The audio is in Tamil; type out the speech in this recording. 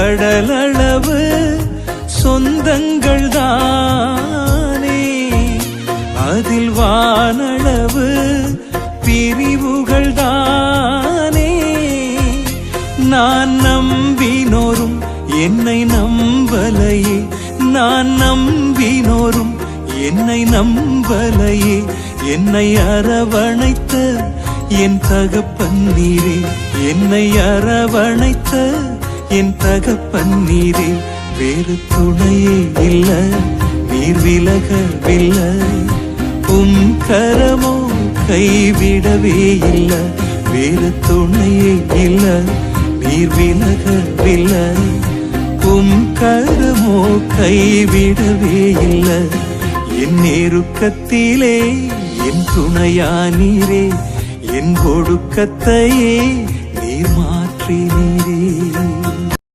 கடலளவு சொந்தங்கள் தானே, அதில் வானளவு பிரிவுகள் தானே. நான் நம்பினோரும் என்னை நம்பலையே, நான் நம்பினோரும் என்னை நம்பலையே. என்னை அரவணைத்த என் தகப்பன் நீரே, என்னை அரவணைத்த என் தகப்பன் நீரே. வேறு துணையே இல்ல, நீர் விலகவில்லை. உம் கரமோ கைவிடவே இல்ல, வேறு துணையே இல்ல, நீர் விலகவில்லை. உம் கரமோ கைவிடவே இல்ல. என் நெருக்கத்திலே என் துணையானீரே, என் ஒடுக்கத்தையே நீர் மாற்றினீரே.